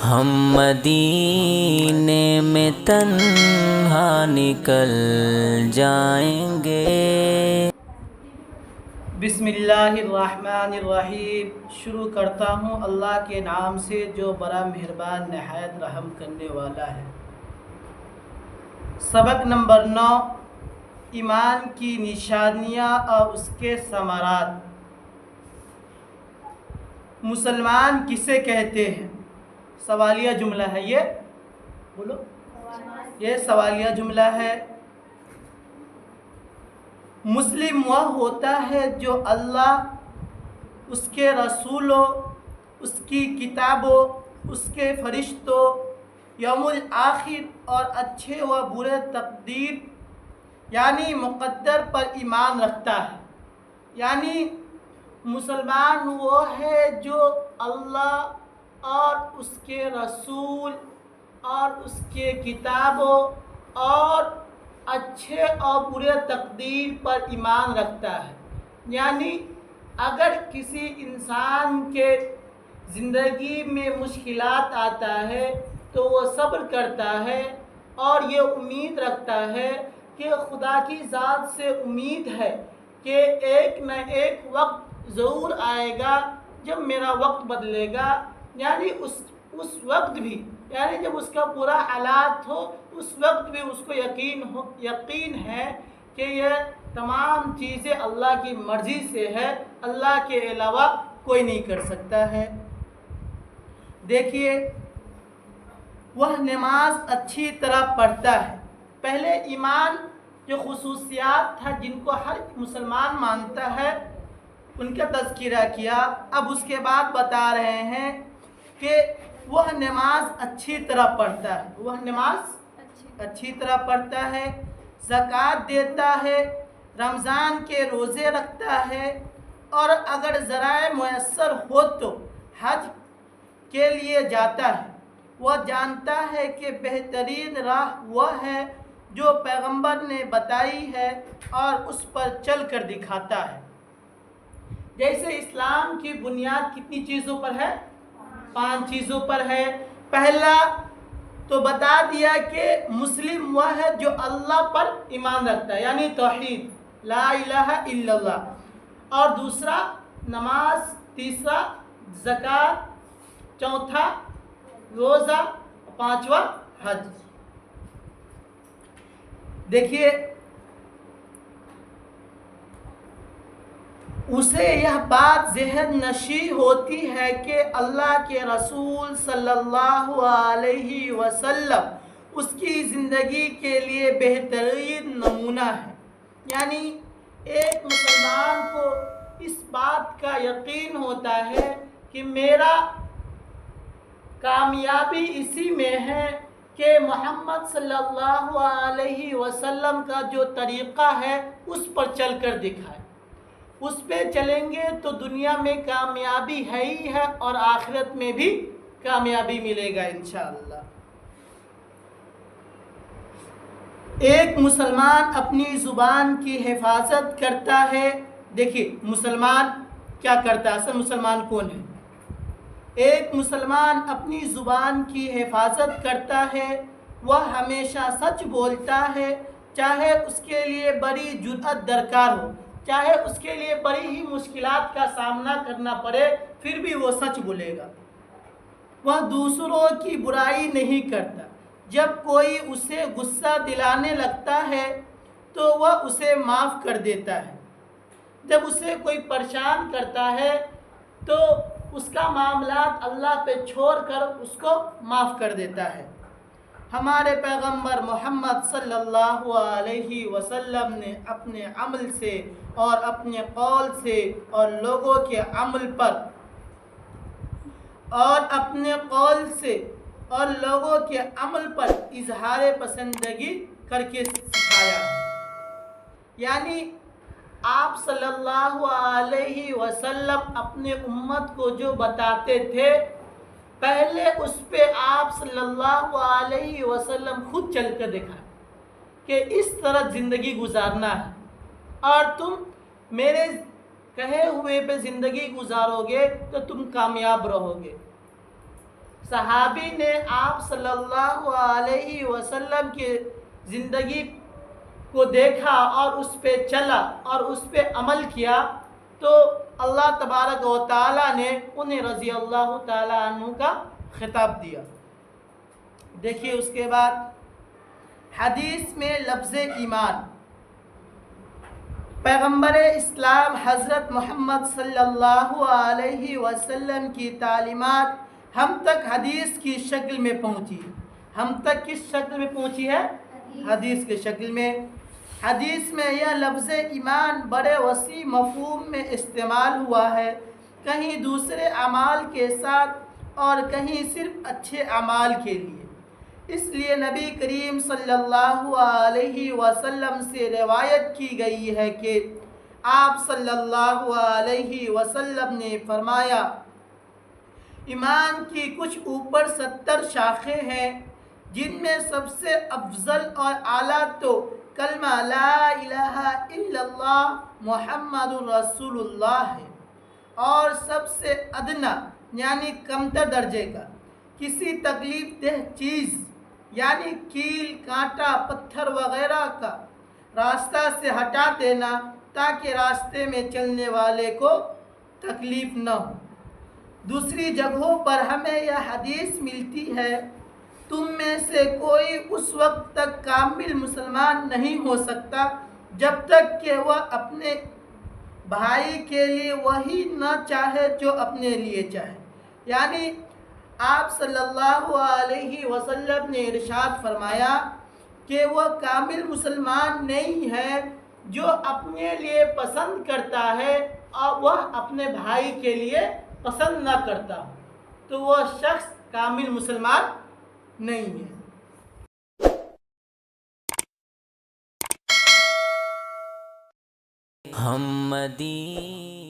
ہم مدینے میں تنہا نکل جائیں گے۔ بسم اللہ الرحمن الرحیم۔ شروع کرتا ہوں اللہ کے نام سے جو بڑا مہربان نہایت رحم کرنے والا ہے۔ سبق نمبر 9، ایمان کی نشانیاں اور اس کے ثمرات۔ مسلمان کسے کہتے ہیں؟ سوالیہ جملہ ہے یہ، بولو، یہ سوالیہ جملہ ہے۔ مسلم وہ ہوتا ہے جو اللہ، اس کے رسولوں، اس کی کتابوں، اس کے فرشتوں، یوم الآخر اور اچھے و برے تقدیر یعنی مقدر پر ایمان رکھتا ہے۔ یعنی مسلمان وہ ہے جو اللہ اور اس کے رسول اور اس کے کتابوں اور اچھے اور برے تقدیر پر ایمان رکھتا ہے۔ یعنی اگر کسی انسان کے زندگی میں مشکلات آتا ہے تو وہ صبر کرتا ہے اور یہ امید رکھتا ہے کہ خدا کی ذات سے امید ہے کہ ایک نہ ایک وقت ضرور آئے گا جب میرا وقت بدلے گا، یعنی اس وقت بھی، یعنی جب اس کا برا حالات ہو اس وقت بھی اس کو یقین ہے کہ یہ تمام چیزیں اللہ کی مرضی سے ہے، اللہ کے علاوہ کوئی نہیں کر سکتا ہے۔ دیکھیے، وہ نماز اچھی طرح پڑھتا ہے۔ پہلے ایمان جو خصوصیات تھا جن کو ہر مسلمان مانتا ہے ان کا تذکرہ کیا، اب اس کے بعد بتا رہے ہیں کہ وہ نماز اچھی طرح پڑھتا ہے، وہ نماز اچھی طرح پڑھتا ہے، زکوٰۃ دیتا ہے، رمضان کے روزے رکھتا ہے، اور اگر ذرائع میسر ہو تو حج کے لیے جاتا ہے۔ وہ جانتا ہے کہ بہترین راہ وہ ہے جو پیغمبر نے بتائی ہے اور اس پر چل کر دکھاتا ہے۔ جیسے اسلام کی بنیاد کتنی چیزوں پر ہے؟ 5 چیزوں پر ہے۔ پہلا تو بتا دیا کہ مسلم وہ ہے جو اللہ پر ایمان رکھتا ہے، یعنی توحید، لا الہ الا اللہ، اور دوسرا نماز، تیسرا زکوٰۃ، چوتھا روزہ، پانچواں حج۔ دیکھیے، اسے یہ بات ذہن نشین ہوتی ہے کہ اللہ کے رسول صلی اللہ علیہ وسلم اس کی زندگی کے لیے بہترین نمونہ ہے۔ یعنی ایک مسلمان کو اس بات کا یقین ہوتا ہے کہ میرا کامیابی اسی میں ہے کہ محمد صلی اللہ علیہ وسلم کا جو طریقہ ہے اس پر چل کر دکھائے۔ اس پہ چلیں گے تو دنیا میں کامیابی ہے ہی ہے اور آخرت میں بھی کامیابی ملے گا انشاءاللہ۔ ایک مسلمان اپنی زبان کی حفاظت کرتا ہے۔ دیکھیے، مسلمان کیا کرتا ہے؟ اصل مسلمان کون ہے؟ ایک مسلمان اپنی زبان کی حفاظت کرتا ہے، وہ ہمیشہ سچ بولتا ہے، چاہے اس کے لیے بڑی جرأت درکار ہو، چاہے اس کے لیے بڑی ہی مشکلات کا سامنا کرنا پڑے، پھر بھی وہ سچ بولے گا۔ وہ دوسروں کی برائی نہیں کرتا۔ جب کوئی اسے غصہ دلانے لگتا ہے تو وہ اسے معاف کر دیتا ہے۔ جب اسے کوئی پریشان کرتا ہے تو اس کا معاملات اللہ پہ چھوڑ کر اس کو معاف کر دیتا ہے۔ ہمارے پیغمبر محمد صلی اللہ علیہ وسلم نے اپنے عمل سے اور اپنے قول سے اور لوگوں کے عمل پر اظہار پسندگی کر کے سکھایا ہے۔ یعنی آپ صلی اللہ علیہ وسلم اپنے امت کو جو بتاتے تھے، پہلے اس پہ آپ صلی اللہ علیہ وسلم خود چل کر دکھائے کہ اس طرح زندگی گزارنا ہے، اور تم میرے کہے ہوئے پہ زندگی گزارو گے تو تم کامیاب رہو گے۔ صحابی نے آپ صلی اللہ علیہ وسلم کی زندگی کو دیکھا اور اس پہ چلا اور اس پہ عمل کیا تو اللہ تبارک و تعالیٰ نے انہیں رضی اللہ تعالیٰ عنہ کا خطاب دیا۔ دیکھیے اس کے بعد حدیث میں لفظ ایمان، پیغمبر اسلام حضرت محمد صلی اللہ علیہ وسلم کی تعلیمات ہم تک حدیث کی شکل میں پہنچی۔ ہم تک کس شکل میں پہنچی ہے؟ حدیث کی شکل میں۔ حدیث میں یہ لفظ ایمان بڑے وسیع مفہوم میں استعمال ہوا ہے، کہیں دوسرے اعمال کے ساتھ اور کہیں صرف اچھے اعمال کے لیے۔ اس لیے نبی کریم صلی اللہ علیہ وسلم سے روایت کی گئی ہے کہ آپ صلی اللہ علیہ وسلم نے فرمایا، ایمان کی کچھ اوپر 70 شاخیں ہیں، جن میں سب سے افضل اور اعلیٰ تو کلمہ لا الہ الا اللہ محمد رسول اللہ ہے، اور سب سے ادنا یعنی کمتر درجے کا کسی تکلیف دہ چیز یعنی کیل، کانٹا، پتھر وغیرہ کا راستہ سے ہٹا دینا تاکہ راستے میں چلنے والے کو تکلیف نہ ہو۔ دوسری جگہوں پر ہمیں یہ حدیث ملتی ہے، تم میں سے کوئی اس وقت تک کامل مسلمان نہیں ہو سکتا جب تک کہ وہ اپنے بھائی کے لیے وہی نہ چاہے جو اپنے لیے چاہے۔ یعنی آپ صلی اللہ علیہ وسلم نے ارشاد فرمایا کہ وہ کامل مسلمان نہیں ہے جو اپنے لیے پسند کرتا ہے اور وہ اپنے بھائی کے لیے پسند نہ کرتا ہو، تو وہ شخص کامل مسلمان نہیں ہے۔ ہم مدینے